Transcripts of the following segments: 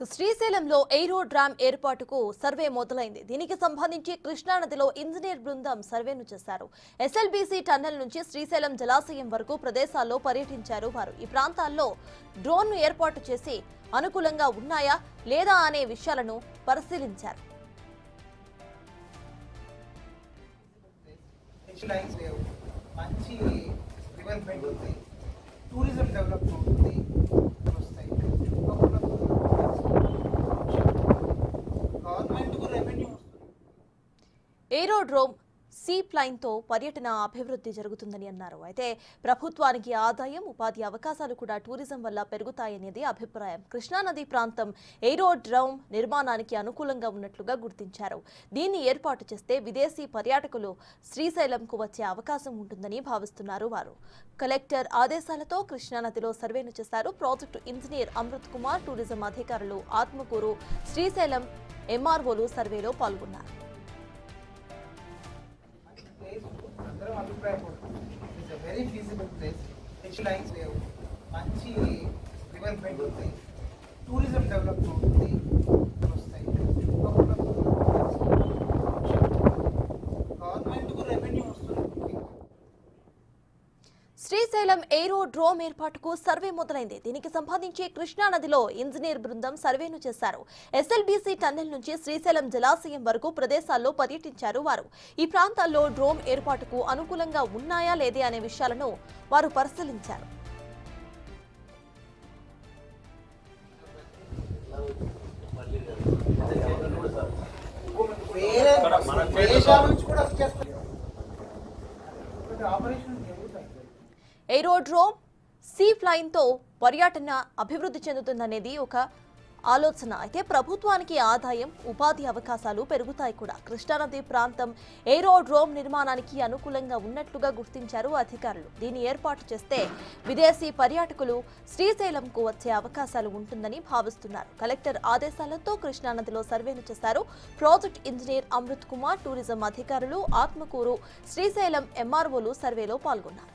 శ్రీశైలంలో ఎయిరో డ్రామ్ ఏర్పాటుకు సర్వే మొదలైంది. దీనికి సంబంధించి కృష్ణానదిలో ఇంజనీర్ బృందం సర్వేను చేశారు. ఎస్ఎల్బీసీ టన్నెల్ నుంచి శ్రీశైలం జలాశయం వరకు ప్రదేశాల్లో పర్యటించారు వారు. ఈ ప్రాంతాల్లో డ్రోన్ను ఏర్పాటు చేసి అనుకూలంగా ఉన్నాయా లేదా అనే విషయాలను పరిశీలించారు. టూరిజం డెవలప్ అవుతుంది. ఏరోడ్రోమ్ సీ ప్లైన్తో పర్యటన అభివృద్ధి జరుగుతుందని అన్నారు. అయితే ప్రభుత్వానికి ఆదాయం, ఉపాధి అవకాశాలు కూడా టూరిజం వల్ల పెరుగుతాయనేది అభిప్రాయం. కృష్ణానది ప్రాంతం ఏరోడ్రోమ్ నిర్మాణానికి అనుకూలంగా ఉన్నట్లుగా గుర్తించారు. దీన్ని ఏర్పాటు చేస్తే విదేశీ పర్యాటకులు శ్రీశైలంకు వచ్చే అవకాశం ఉంటుందని భావిస్తున్నారు వారు. కలెక్టర్ ఆదేశాలతో కృష్ణానదిలో సర్వేను చేశారు. Project engineer Amrit Kumar, tourism అధికారులు ఆత్మకూరు, శ్రీశైలం ఎంఆర్ఓలు సర్వేలో పాల్గొన్నారు. Very feasible place. H lines లేవు, మంచి రివర్ బెడ్ ఉంది, టూరిజం డెవలప్ అవుతుంది. గవర్నమెంట్కు రెవెన్యూ వస్తుంది. శ్రీశైలం ఎయిరో డ్రోమ్ ఏర్పాటుకు సర్వే మొదలైంది. దీనికి సంబంధించి కృష్ణానదిలో ఇంజనీర్ బృందం సర్వేను చేశారు. ఎస్ఎల్బీసీ టన్నెల్ నుంచి శ్రీశైలం జలాశయం వరకు ప్రదేశాల్లో పర్యటించారు వారు. ఈ ప్రాంతాల్లో డ్రోమ్ ఏర్పాటుకు అనుకూలంగా ఉన్నాయా లేదే అనే విషయాలను వారు పరిశీలించారు. ఏరోడ్రోమ్ సీ ఫ్లైన్తో పర్యటన అభివృద్ధి చెందుతుందనేది ఒక ఆలోచన. అయితే ప్రభుత్వానికి ఆదాయం, ఉపాధి అవకాశాలు పెరుగుతాయి కూడా. కృష్ణానది ప్రాంతం ఏరోడ్రోమ్ నిర్మాణానికి అనుకూలంగా ఉన్నట్లుగా గుర్తించారు అధికారులు. దీన్ని ఏర్పాటు చేస్తే విదేశీ పర్యాటకులు శ్రీశైలంకు వచ్చే అవకాశాలు ఉంటుందని భావిస్తున్నారు. కలెక్టర్ ఆదేశాలతో కృష్ణానదిలో సర్వేను చేశారు. Project engineer Amrit Kumar, tourism అధికారులు ఆత్మకూరు, శ్రీశైలం ఎంఆర్ఓలు సర్వేలో పాల్గొన్నారు.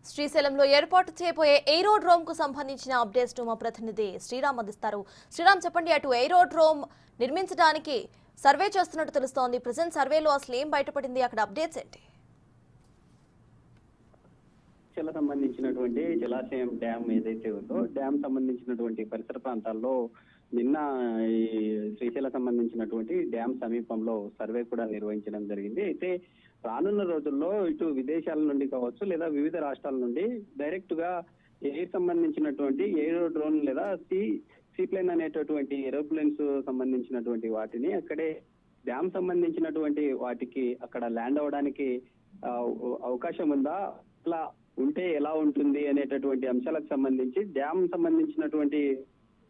శ్రీశైలంలో ఏర్పాటు చేయబోయే ఎయిరోడ్రోమ్ కు సంబంధించిన అప్డేట్స్ మా ప్రతినిధి శ్రీరామ్ అందిస్తారు. శ్రీరామ్, చెప్పండి, అటు ఎయిరోడ్రోమ్ నిర్మించడానికి సర్వే చేస్తున్నట్టు తెలుస్తోంది. ప్రెజెంట్ సర్వేలో అసలు ఏం బయటపడింది, అక్కడ అప్డేట్స్ ఏంటి? సంబంధించినటువంటి జలాశయం డ్యామ్ ఏదైతే ఉందో డ్యామ్ సంబంధించినటువంటి పరిసర ప్రాంతాల్లో నిన్న ఈ శ్రీశైలం సంబంధించినటువంటి డ్యామ్ సమీపంలో సర్వే కూడా నిర్వహించడం జరిగింది. అయితే రానున్న రోజుల్లో ఇటు విదేశాల నుండి కావచ్చు లేదా వివిధ రాష్ట్రాల నుండి డైరెక్ట్ గా ఎయిర్ సంబంధించినటువంటి ఎయిరో డ్రోన్ లేదా సీప్లేన్ అనేటటువంటి ఏరోప్లేన్స్ సంబంధించినటువంటి వాటిని అక్కడే డ్యామ్ సంబంధించినటువంటి వాటికి అక్కడ ల్యాండ్ అవ్వడానికి అవకాశం ఉందా, అట్లా ఉంటే ఎలా ఉంటుంది అనేటటువంటి అంశాలకు సంబంధించి డ్యామ్ సంబంధించినటువంటి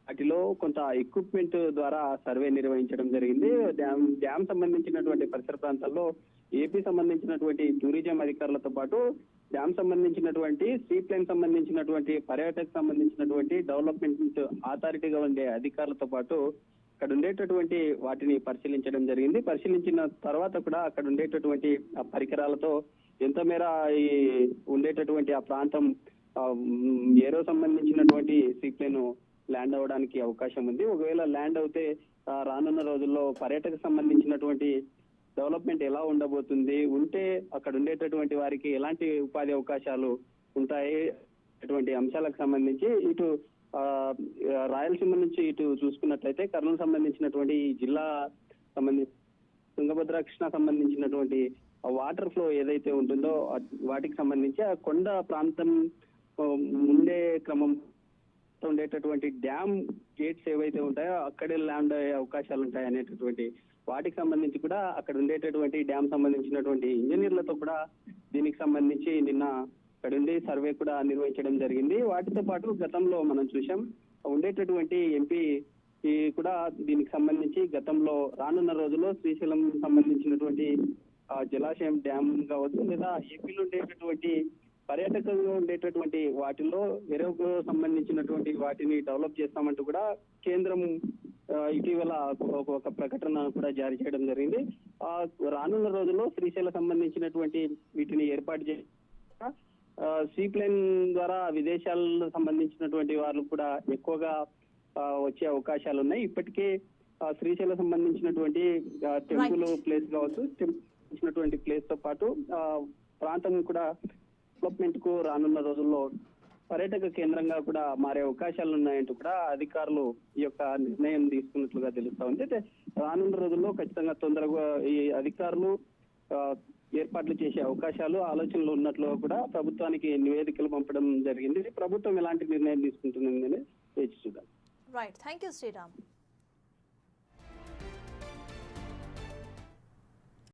వాటిలో కొంత ఎక్విప్మెంట్ ద్వారా సర్వే నిర్వహించడం జరిగింది. డ్యామ్ సంబంధించినటువంటి పరిసర ప్రాంతాల్లో ఏపీ సంబంధించినటువంటి టూరిజం అధికారులతో పాటు డ్యామ్ సంబంధించినటువంటి సీప్లైన్ సంబంధించినటువంటి పర్యాటక సంబంధించినటువంటి డెవలప్మెంట్ అథారిటీగా ఉండే అధికారులతో పాటు అక్కడ ఉండేటటువంటి వాటిని పరిశీలించడం జరిగింది. పరిశీలించిన తర్వాత కూడా అక్కడ ఉండేటటువంటి పరికరాలతో ఎంత మేర ఈ ఉండేటటువంటి ఆ ప్రాంతం ఏరో సంబంధించినటువంటి సీప్లైన్ ల్యాండ్ అవ్వడానికి అవకాశం ఉంది. ఒకవేళ ల్యాండ్ అవుతే రానున్న రోజుల్లో పర్యాటక సంబంధించినటువంటి డెవలప్మెంట్ ఎలా ఉండబోతుంది, ఉంటే అక్కడ ఉండేటటువంటి వారికి ఎలాంటి ఉపాధి అవకాశాలు ఉంటాయి అటువంటి అంశాలకు సంబంధించి ఇటు రాయలసీమ నుంచి ఇటు చూసుకున్నట్లయితే కర్నూలు సంబంధించినటువంటి ఈ జిల్లా సంబంధించి తుంగభద్ర కృష్ణ సంబంధించినటువంటి వాటర్ ఫ్లో ఏదైతే ఉంటుందో వాటికి సంబంధించి ఆ కొండ ప్రాంతం ఉండే క్రమం ఉండే ఉండేటటువంటి డ్యామ్ గేట్స్ ఏవైతే ఉంటాయో అక్కడే ల్యాండ్ అయ్యే అవకాశాలు ఉంటాయి అనేటటువంటి వాటికి సంబంధించి కూడా అక్కడ ఉండేటటువంటి డ్యామ్ సంబంధించినటువంటి ఇంజనీర్లతో కూడా దీనికి సంబంధించి నిన్న అక్కడ ఉండి సర్వే కూడా నిర్వహించడం జరిగింది. వాటితో పాటు గతంలో మనం చూసాం ఉండేటటువంటి ఎంపీ ఈ కూడా దీనికి సంబంధించి గతంలో రానున్న రోజుల్లో శ్రీశైలం సంబంధించినటువంటి జలాశయం డ్యామ్ కావచ్చు లేదా ఏపీలో ఉండేటటువంటి పర్యాటకంగా ఉండేటటువంటి వాటిల్లో ఎరువుకు సంబంధించినటువంటి వాటిని డెవలప్ చేస్తామంటూ కూడా కేంద్రం ఇటీవల ఒక ప్రకటన కూడా జారీ చేయడం జరిగింది. రానున్న రోజుల్లో శ్రీశైలం సంబంధించినటువంటి వీటిని ఏర్పాటు చేసి సీప్లైన్ ద్వారా విదేశాలకు సంబంధించినటువంటి వాళ్ళు కూడా ఎక్కువగా వచ్చే అవకాశాలు ఉన్నాయి. ఇప్పటికే శ్రీశైలం సంబంధించినటువంటి టెంపుల్ ప్లేస్ కావచ్చు, సంబంధించినటువంటి ప్లేస్ తో పాటు ప్రాంతం కూడా డెవలప్మెంట్ కు రానున్న రోజుల్లో పర్యాటక కేంద్రంగా కూడా మారే అవకాశాలు ఉన్నాయంటూ కూడా అధికారులు ఈ యొక్క నిర్ణయం తీసుకున్నట్లుగా తెలుస్తా ఉంది. అయితే రానున్న రోజుల్లో ఖచ్చితంగా తొందరగా ఈ అధికారులు ఏర్పాట్లు చేసే అవకాశాలు ఆలోచనలు ఉన్నట్లుగా కూడా ప్రభుత్వానికి నివేదికలు పంపడం జరిగింది. ప్రభుత్వం ఎలాంటి నిర్ణయం తీసుకుంటుందని వేచి చూడాలి. Right, thank you Sriram.